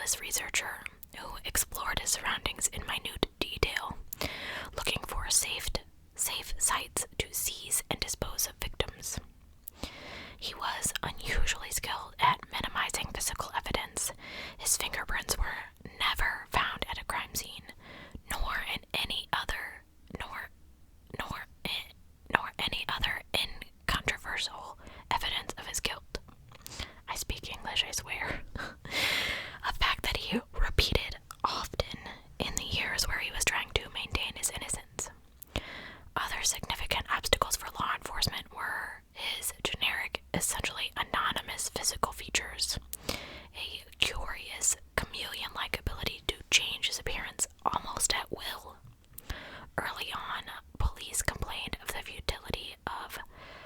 meticulous researcher who explored his surroundings in minute detail, looking for safe sites to seize and dispose of victims. He was unusually skilled at minimizing physical evidence. His fingerprints were never found at a crime scene, nor any other incontrovertible evidence of his guilt. I speak English, I swear. A fact that he repeated often in the years where he was trying to maintain his innocence. Other significant obstacles for law enforcement were his generic, essentially anonymous physical features, a curious, chameleon-like ability to change his appearance almost at will. Early on, police complained of the futility of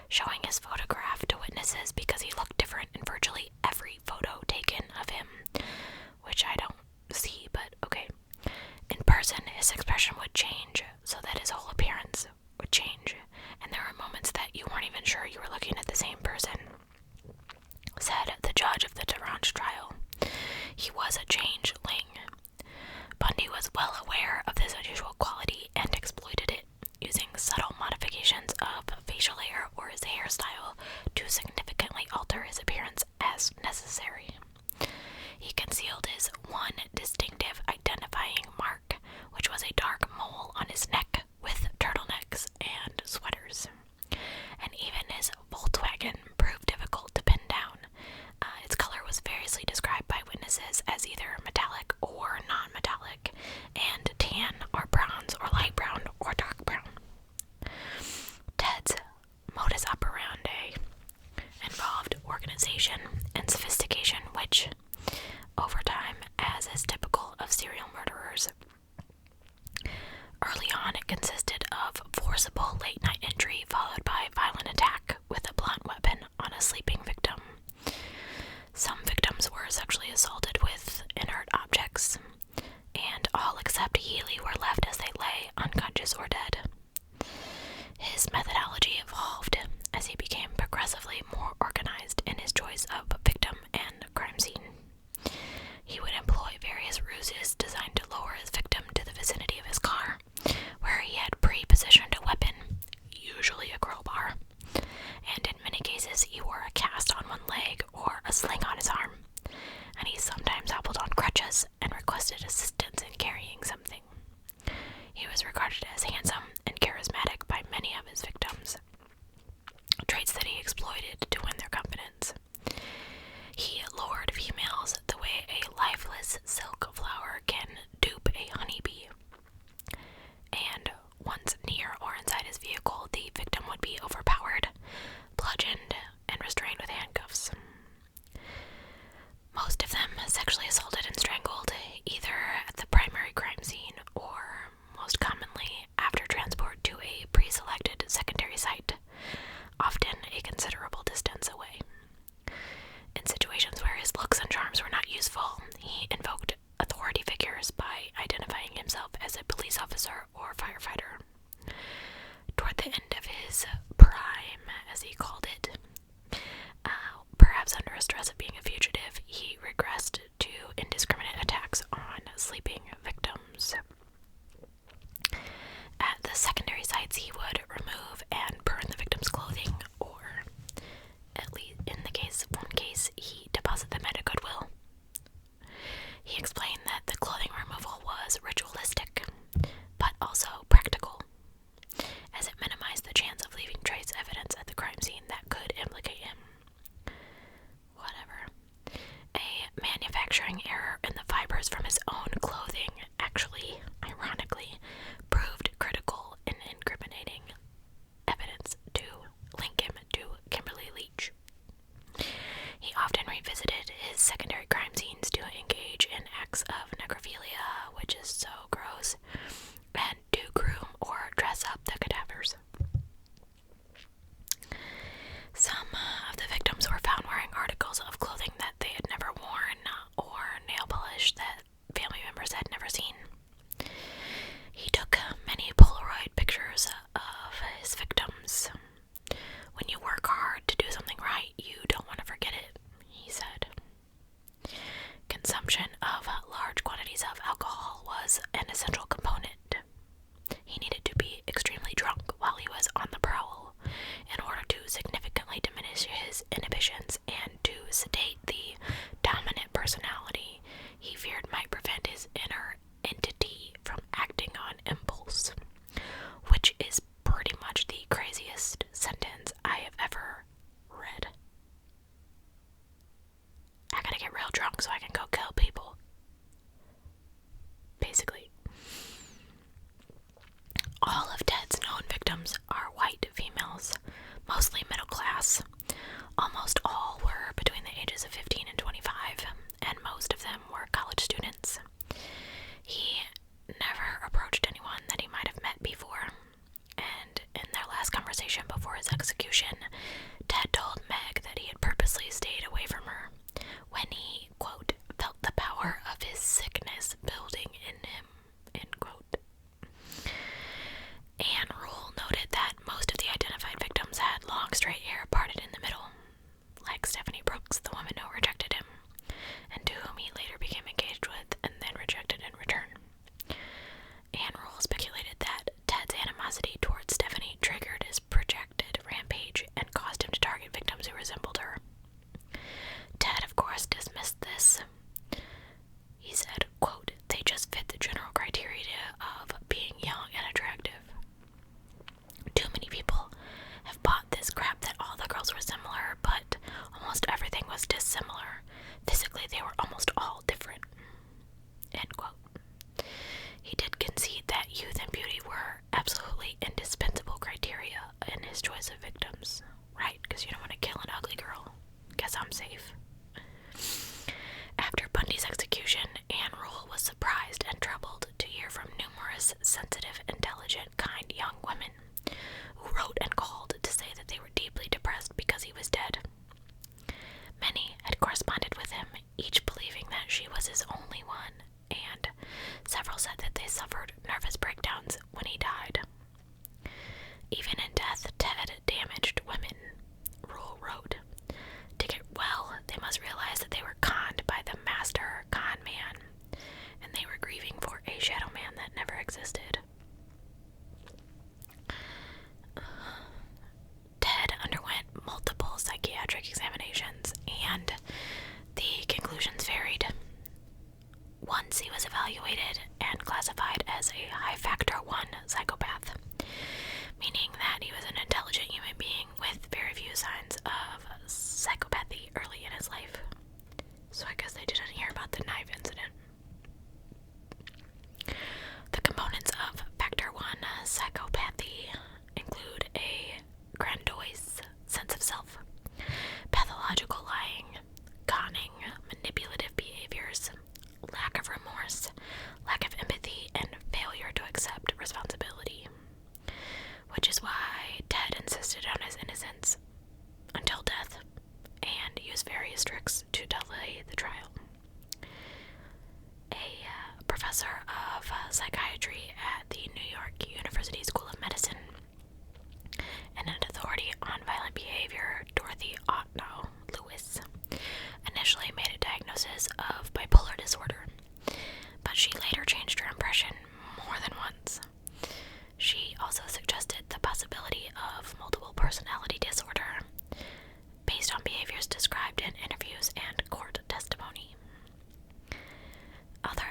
showing his photograph to witnesses because he looked different in virtually every photo taken of him, which I don't see, but okay. In person, his expression would change so that his whole appearance would change, and there were moments that you weren't even sure you were looking at the same person, said the judge of the Durant trial. He was a changeling. Bundy was well aware of this unusual quality and exploited it, using subtle modifications of facial hair or his hairstyle to significantly alter his appearance as necessary. He concealed his one distinctive identifying mark, which was a dark mole on his neck with turtlenecks and sweaters. And even his Volkswagen proved difficult to pin down. Its color was variously described by witnesses as either metallic or non-metallic, and tan or bronze or light brown or dark brown. Ted's modus operandi involved organization and sophistication, which, over time, as is typical of serial murderers, early on it consisted of forcible late-night entry followed by violent attack with a blunt weapon on a sleeping victim. Some victims were sexually assaulted with inert objects, and all except Healy were left as they lay, unconscious or dead. His methodology evolved as he became progressively more organized in his choice of victim and crime scene. He would employ various ruses designed to lower his victim to the vicinity of his car, where he had pre-positioned a weapon, usually a crowbar, and in many cases he wore a cast on one leg or a sling on his arm, and he sometimes hobbled on crutches and requested assistance in carrying something. He was regarded as handsome and charismatic by many of his victims, traits that he exploited to win their confidence. He lured females the way a lifeless silk flower can dupe a honeybee, and once near or inside his vehicle, the victim would be overpowered, bludgeoned, and restrained with handcuffs. Most of them sexually assaulted and strangled, either at the primary crime scene or, most commonly, after transport to a pre-selected secondary site, often a considerable distance away. In situations where his looks and charms were not useful, he invoked a was dissimilar. Physically, they were almost all different." End quote. He did concede that youth and beauty were absolutely indispensable criteria in his choice of victims. Right, because you don't want to kill an ugly girl. Guess I'm safe. After Bundy's execution, Anne Rule was surprised and troubled to hear from numerous sensitive, intelligent, kind young women who wrote and called to say that they were deeply depressed because he was dead. Many had corresponded with him, each believing that she was his only one, and several said that they suffered nervous breakdowns when he died. Even in death, Ted damaged women, Rule wrote. To get well, they must realize that they were conned by the master con man, and they were grieving for a shadow man that never existed. Ted underwent multiple psychiatric examinations, and the conclusions varied. Once he was evaluated and classified as a high factor 1 psychopath, meaning that he was an intelligent human being with very few signs of psychopathy early in his life. So I guess they didn't hear about the knife incident. The components of factor 1 psychopathy include a grandiose sense of self, pathological lying, conning, manipulative behaviors, lack of remorse, lack of empathy, and failure to accept responsibility. Which is why Ted insisted on his innocence until death and used various tricks to delay the trial. A professor of psychiatry at the New York University School of Medicine and an authority on violent behavior, Dorothy Otno Lewis, initially made a diagnosis of bipolar disorder, but she later changed her impression more than once. She also suggested the possibility of multiple personality disorder based on behaviors described in interviews and court testimony. Other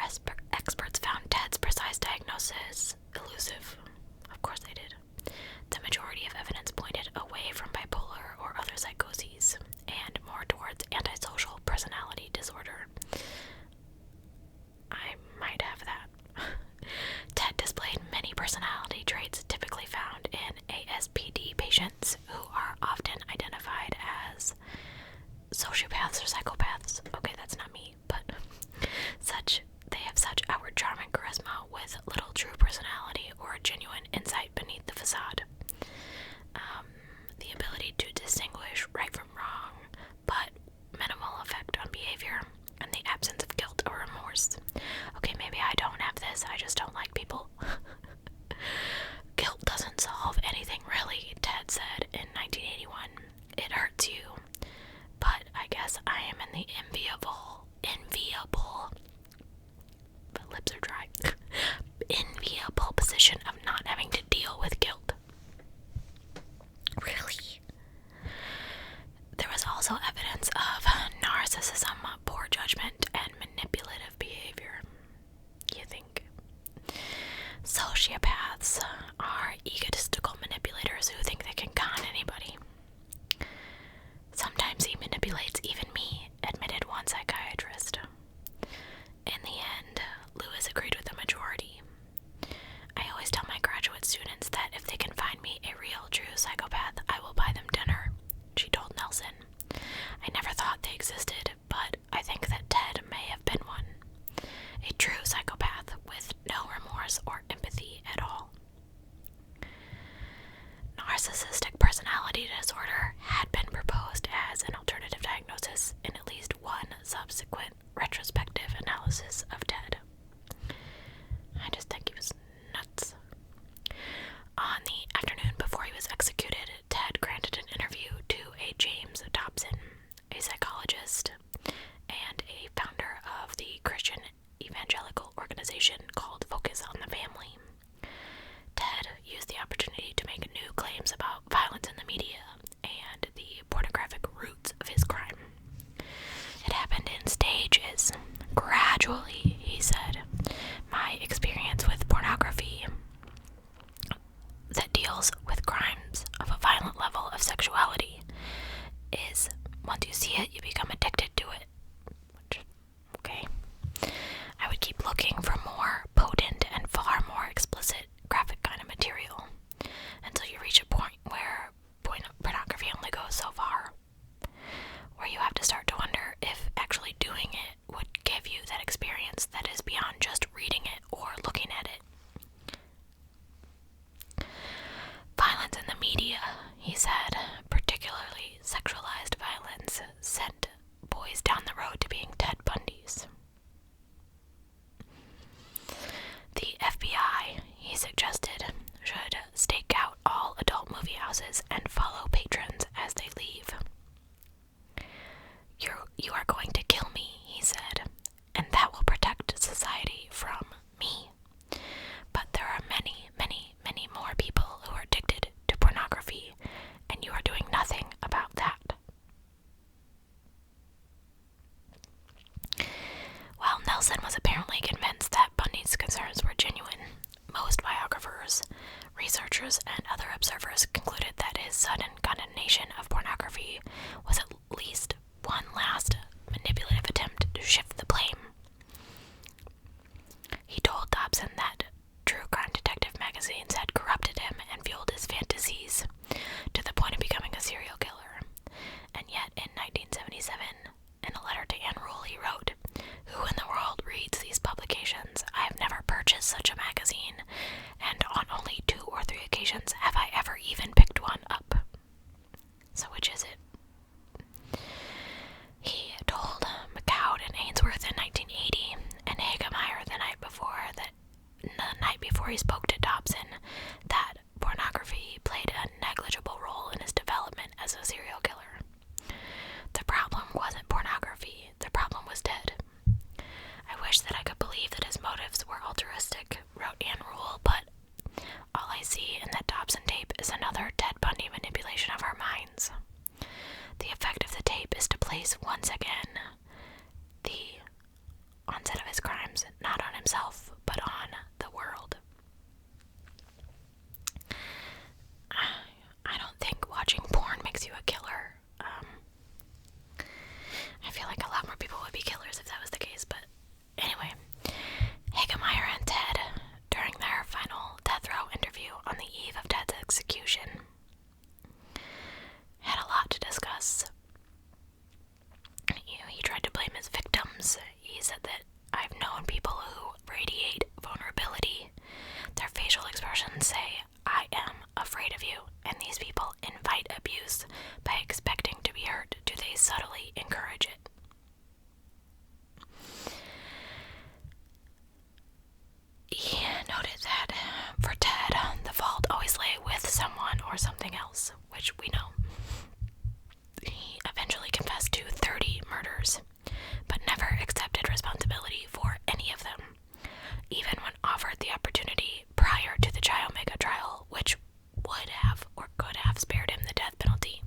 experts found Ted's precise diagnosis elusive. Of course they did. The majority of evidence pointed away from bipolar or other psychoses and more towards antisocial personality disorder. I might have that. Ted displayed many personality traits typically found in ASPD patients who are often identified as sociopaths or psychopaths. Okay, that's not me, but they have such outward charm and charisma with little true personality or genuine insight beneath the facade. The ability to distinguish right from wrong, but minimal effect on behavior, and the absence of guilt or remorse. Okay, maybe I don't have this, I just don't like people. Guilt doesn't solve anything really, Ted said in 1981. It hurts you, but I guess I am in the enviable, but lips are dry, enviable position of not having to deal with guilt. Really? There was also evidence of narcissism, poor judgment, and manipulative behavior. You think? Sociopaths are egotistical manipulators who think they can con anybody. Sometimes he manipulates even me, admitted one psychiatrist. In the end, Lewis agreed with the majority. I always tell my graduate students that if they can find me a real, true psychopath, I will buy them dinner, she told Nelson. I never thought they existed, but I think that Ted may have been one. A true psychopath with no remorse or empathy at all. Narcissistic personality disorder had been proposed as an alternative diagnosis in at least one subsequent retrospective analysis of Ted. I just think he was nuts. On the afternoon before he was executed, Ted granted an interview to a James Dobson, a psychologist and a founder of the Christian evangelical organization called Focus on the Family. Ted used the opportunity to make new claims about violence in the media and the pornographic roots of his crime. It happened in stages, gradually, he said. My experience with pornography that deals with crimes of a violent level of sexuality is once you see it, you become addicted Nelson was apparently convinced that Bundy's concerns were genuine. Most biographers, researchers, and other observers concluded that his sudden condemnation of pornography was at least one last manipulative attempt to shift the blame. He told Dobson that true crime detective magazines had corrupted him and fueled his fantasies to the point of becoming a serial killer. And yet, in 1977, in a letter to Anne Rule, he wrote, "Who in the world reads these publications? I have never purchased such a magazine, and on only 2 or 3 occasions have I ever even picked one up." So which is it? He told McCoud and Ainsworth in 1980 and Hagemeyer the night before he spoke to Dobson that pornography played a negligible role in his development as a serial killer. The problem wasn't pornography, the problem was Ted. "I wish that I could believe that his motives were altruistic," wrote Anne Rule, "but all I see in that Dobson tape is another Ted Bundy manipulation of our minds. The effect of the tape is to place once again the onset of his crimes not on himself, but on the world." I don't think watching porn makes you a killer. I feel like a lot more people would be killers if that was the case, but anyway. Hagemeyer and Ted, during their final death row interview on the eve of Ted's execution, had a lot to discuss. He tried to blame his victims. He said that, "I've known people who radiate vulnerability. Their facial expressions say, 'I am afraid of you,' and these people invite abuse by expecting to be hurt. Do they subtly encourage it?" He noted that for Ted, the fault always lay with someone or something else, which we know. He eventually confessed to 30 murders, but never accepted responsibility for any of them, even when offered the opportunity prior to the Chi Omega trial, which would have or could have spared him the death penalty.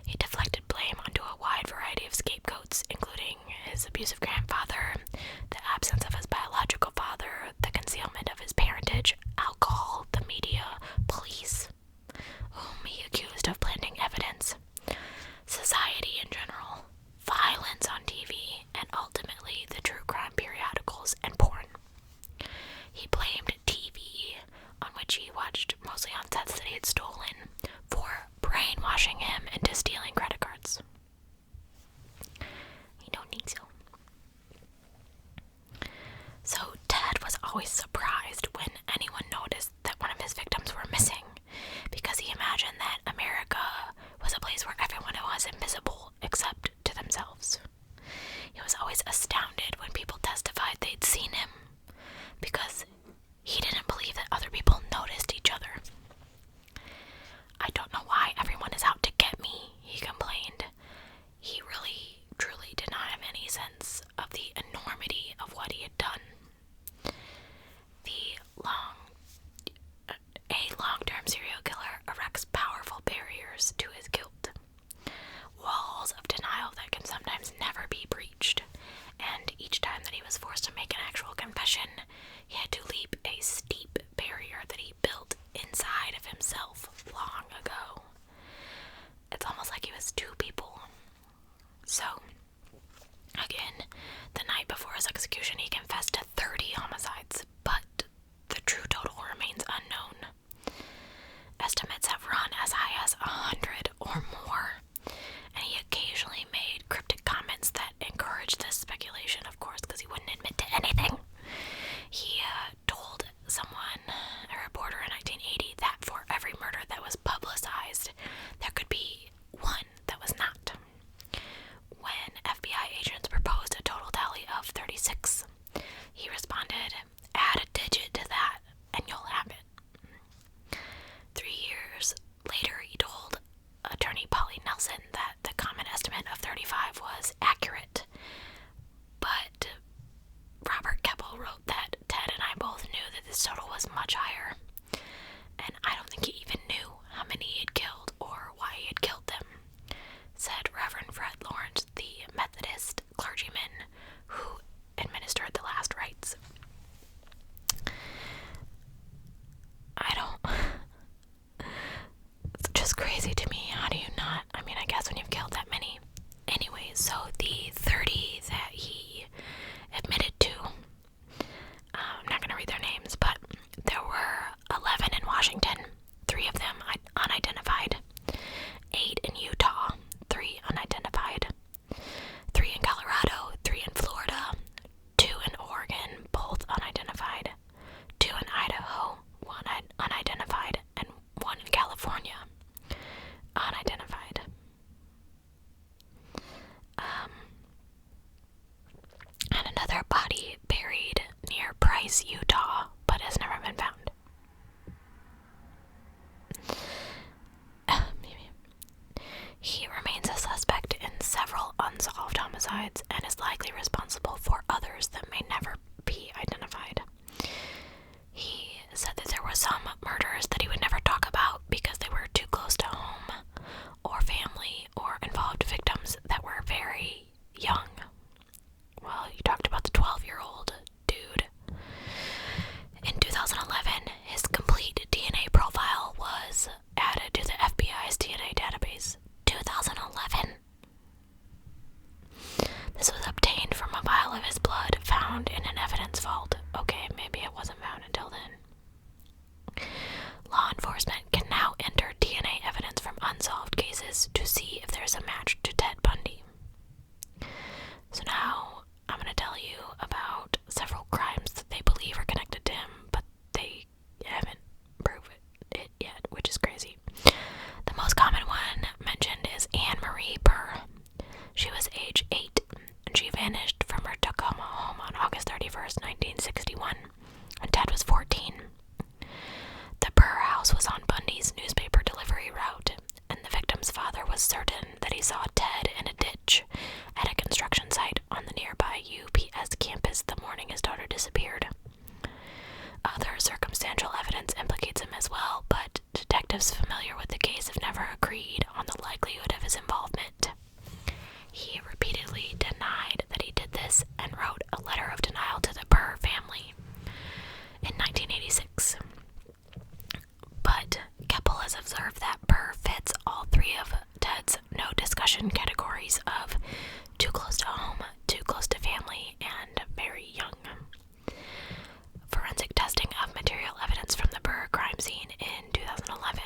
He deflected blame onto a wide variety of scapegoats, including his abusive grandfather, the absence of his biological father, the concealment of his parentage, alcohol, the media, police, whom he accused of planting evidence, society in general, violence on TV, and ultimately the true crime periodicals and porn. He blamed TV, on which he watched mostly on sets that he had stolen, for brainwashing him into stealing credit cards. He don't need to. So Ted was always surprised when anyone noticed that one of his victims were missing, because he imagined that America was a place where everyone was invisible except to themselves. He was always astounded when people testified they'd seen him, because he didn't believe that other people noticed each other. "I don't know why everyone is out to get me," he complained. He really, truly did not have any sense of the enormity of what he had done. A long-term serial killer erects powerful barriers to his guilt, walls of denial that can sometimes never be breached, and each time that he was forced to make an actual confession, he had to leap a steep barrier that he built inside of himself long ago. It's almost like he was 2 people. So, again, the night before his execution, he confessed to 30 homicides, but the true total remains unknown. Estimates have run as high as 100 or more, and he occasionally made cryptic comments that encouraged this speculation, of course, because he wouldn't admit to anything. He told someone, a reporter in 1980, that for every murder that was publicized, there could be one that was not. When FBI agents proposed a total tally of 36, he responded, "Add a digit to that, and you'll have it." 3 years later, he told attorney Polly Nelson that the common estimate of 35 was accurate, but Robert Keppel wrote that Ted and I both knew that this total was much higher, and I don't think he even knew how many he had killed or why he had killed them, said Reverend Fred Lawrence, the Methodist clergyman who that he saw Ted in a ditch at a construction site on the nearby UPS campus the morning his daughter disappeared. Other circumstantial evidence implicates him as well, but detectives familiar with the case have never agreed on the likelihood of his involvement. He repeatedly denied that he did this and wrote a letter of denial to the Burr family in 1986. But Keppel has observed that Burr fits all three of Ted's no discussion categories of too close to home, too close to family, and very young. Forensic testing of material evidence from the Burr crime scene in 2011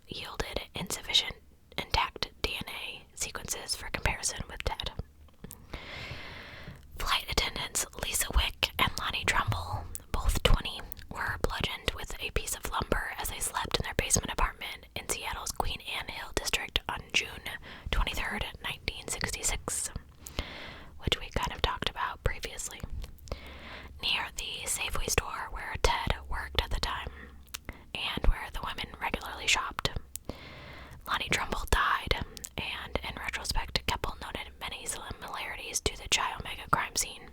yielded insufficient intact DNA sequences for comparison with Ted. Flight attendants Lisa Wick and Lonnie Trumbull, both 20, were bludgeoned with a piece of lumber as they slept in their basement apartment in Seattle's Queen Anne Hill district on June 23rd, 1966, which we kind of talked about previously, near the Safeway store where Ted worked at the time and where the women regularly shopped. Lonnie Trumbull died, and in retrospect, Keppel noted many similarities to the Chi Omega crime scene.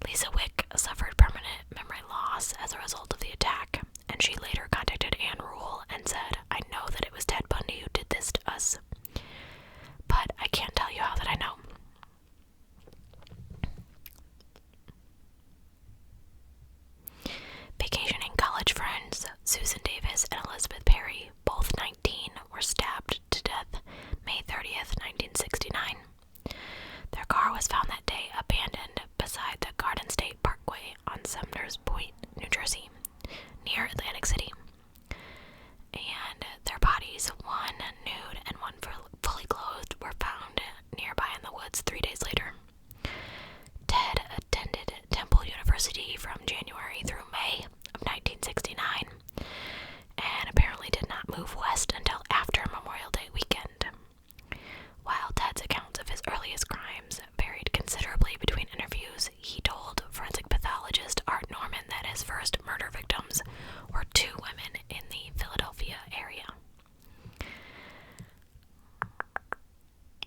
Lisa Wick suffered permanent memory loss as a result of the attack, and she later contacted Ann Rule and said, "I know that it was Ted Bundy who did this to us, but I can't tell you how that I know." Vacationing college friends Susan Davis and Elizabeth Perry, both 19, were stabbed to death May 30th, 1969. Their car was found that day abandoned beside the Garden State Parkway on Sumner's Point, New Jersey, near Atlantic City. And their bodies, one nude and one fully clothed, were found nearby in the woods 3 days later. Ted attended Temple University from January through May of 1969, and apparently did not move west until after Memorial Day weekend. While Ted's accounts of his earliest crimes varied considerably between interviews, he told forensic pathologist Art Norman that his first murder victims were 2 women in the Philadelphia area.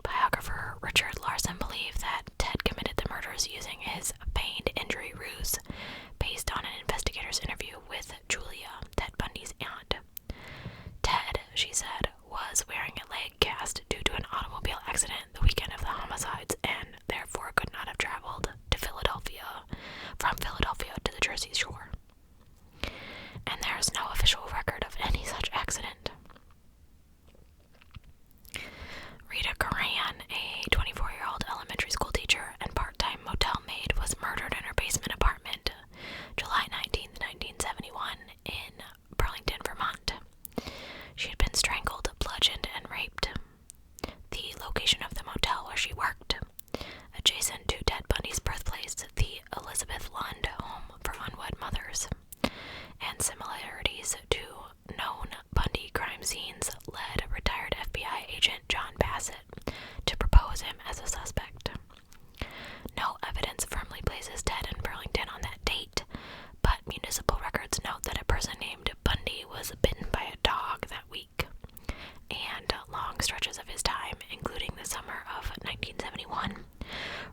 Biographer Richard Larson believed that Ted committed the murders using his feigned injury ruse based on an investigator's interview with Julia, Ted Bundy's aunt. Ted, she said, was wearing a leg cast due to an automobile accident the weekend of the homicides and therefore could not have traveled to from Philadelphia to the Jersey Shore. And there is no official record of any such accident. Rita Coran, a 24-year-old elementary school teacher and part-time motel maid, was murdered in her basement apartment July 19, 1971, in Burlington, Vermont. She had been strangled, bludgeoned, and raped. The location of the motel where she worked, adjacent to Ted Bundy's birthplace, the Elizabeth Lund Home for Unwed Mothers, and similarities to known Bundy crime scenes led retired FBI agent John Bassett to propose him as a suspect. No evidence firmly places Ted in Burlington on that date, but municipal records note that a person named Bundy was bitten by a dog that week, and long stretches of his time, including the summer of 1971,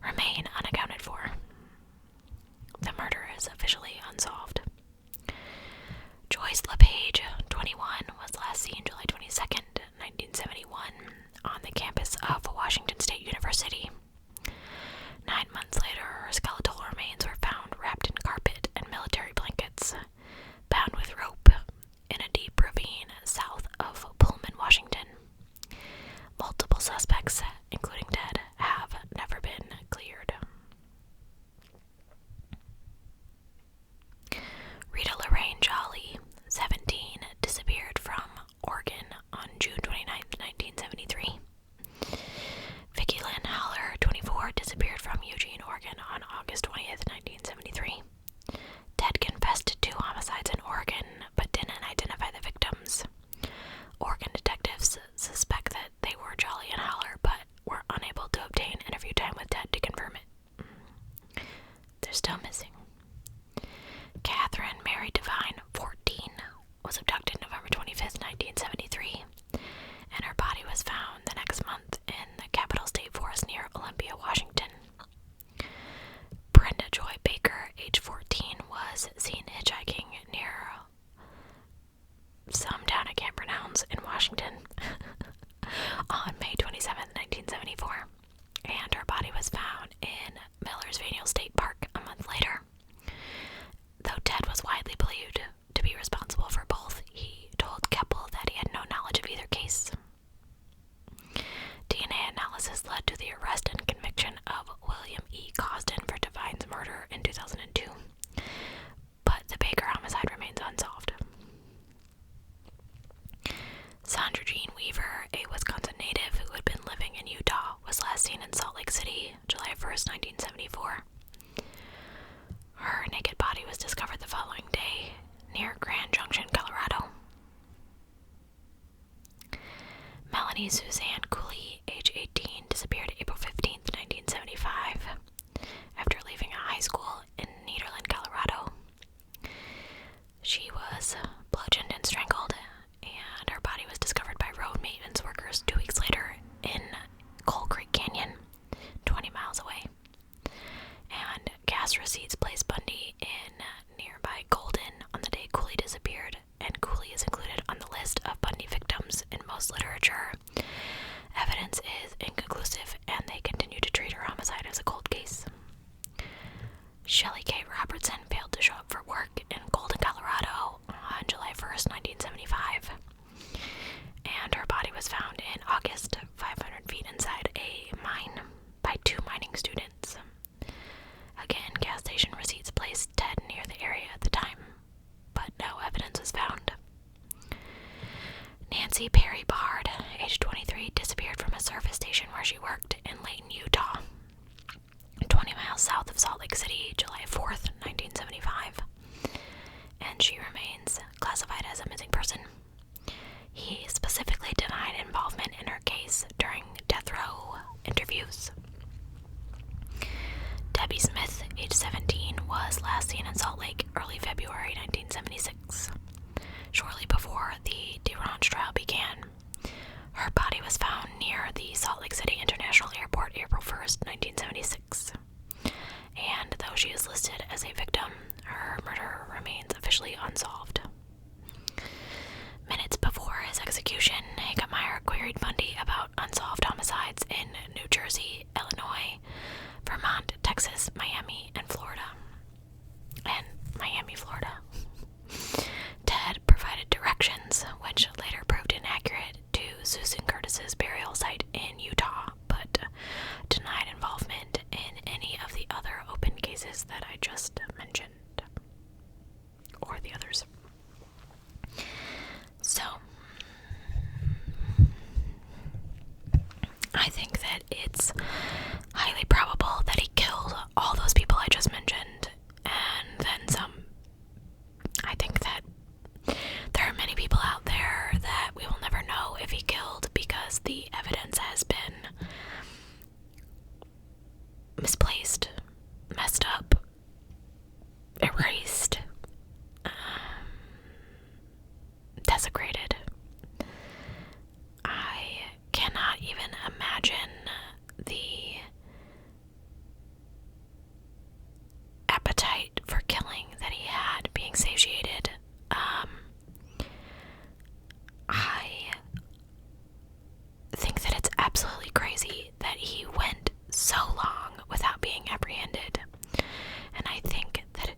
remain unaccounted for. The murder is officially unsolved. Joyce LePage, 21, was last seen July 22nd, 1971, on the campus of Washington State University. 9 months later, her skeletal remains were found wrapped in carpet and military blankets, bound with rope, in a deep ravine south of Pullman, Washington. Multiple suspects, including Ted, have never been cleared. Rita Lorraine Jolly, 17, disappeared from Oregon on June 29, 1973. Vicki Lynn Haller, led to the arrest and conviction of William E. Costin for Devine's murder in 2002. But the Baker homicide remains unsolved. Sandra Jean Weaver, a Wisconsin native who had been living in Utah, was last seen in Salt Lake City, July 1st, 1974. Her naked body was discovered the following day near Grand Junction, Colorado. Melanie Suzanne Cooley, age 18, disappeared April 15th, 1975, after leaving a high school in Nederland, Colorado. She was bludgeoned and strangled, and her body was discovered by road maintenance workers 2 weeks later in Coal Creek Canyon, 20 miles away. And gas receipts placed Bundy in nearby Golden on the day Cooley disappeared, and Cooley is included on the list of Bundy victims in most literature. Evidence is inconclusive, and they continue to treat her homicide as a cold case. Shelley Kate Robertson failed to show up for work in Golden, Colorado on July 1st, 1975, and her body was found in August, 500 feet inside a mine by 2 mining students. Again, gas station receipts placed Ted near the area at the time, but no evidence was found. Nancy Perry Bard, age 23, disappeared from a service station where she worked in Layton, Utah, 20 miles south of Salt Lake City, July 4th, 1975, and she remains classified as a missing person. He specifically denied involvement in her case during death row interviews. Debbie Smith, age 17, was last seen in Salt Lake early February 1976, shortly before the DeRange trial began. Her body was found near the Salt Lake City International Airport April 1st, 1976. And though she is listed as a victim, her murder remains officially unsolved. Minutes before his execution, Hagemeyer queried Bundy about unsolved homicides in New Jersey, Illinois, Vermont, Texas, Miami, and Florida. Florida. Ted provided directions, which later proved inaccurate, to Susan Curtis's burial site in Utah, but denied involvement in any of the other open cases that I just mentioned, or the others. So, I think that it's highly probable that he killed all those people I just mentioned, and then some. I think that there are many people out there that we will never know if he killed because the evidence has been misplaced, messed up, erased, desecrated. I cannot even imagine the appetite for killing that he had being satiated. I think that it's absolutely crazy that he went so long without being apprehended. And I think that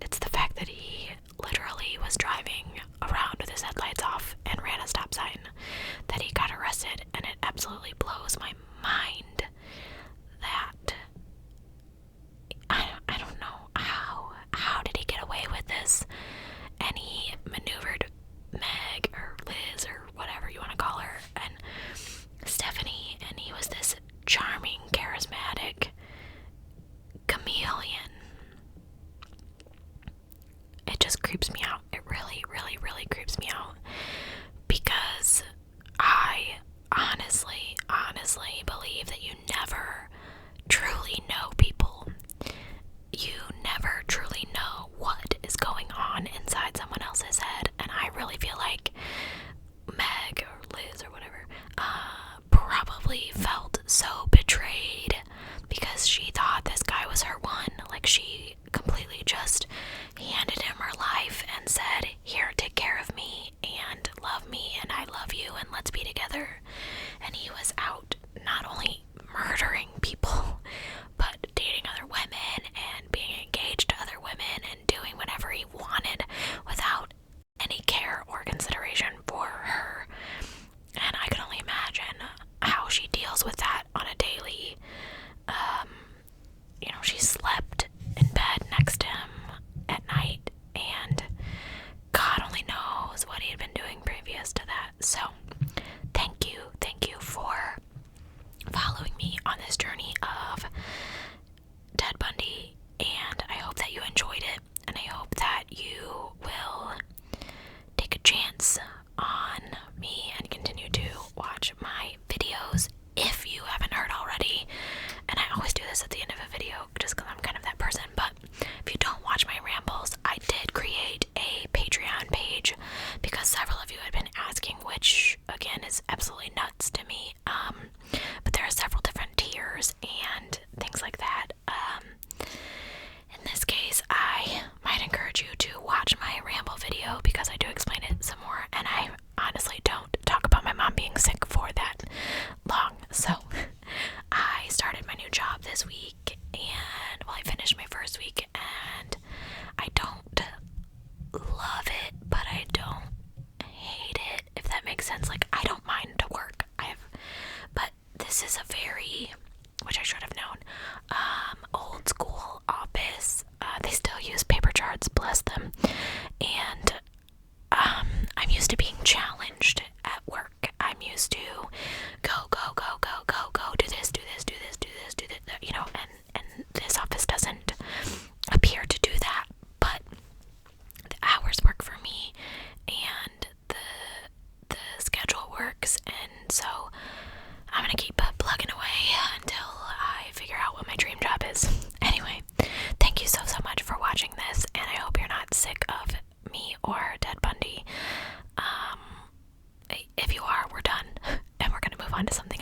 it's the fact that he literally was driving around with his headlights off and ran a stop sign that he got arrested, and it absolutely blows my mind that I don't know how did he get away with this, and he maneuvered Meg or Liz or whatever you want to call her and Stephanie, and he was this charming, charismatic chameleon. It just creeps me out. It really, really, really creeps me out, because I honestly this is a very, which I should have known, old school office. They still use paper charts, bless them. And I'm used to being challenged at work. I'm used to go, do this, and this office doesn't appear to do that, but the hours work for me, and the schedule works, and so I'm gonna keep plugging away until I figure out what my dream job is. Anyway, thank you so much for watching this, and I hope you're not sick of me or Ted Bundy. If you are, we're done, and we're gonna move on to something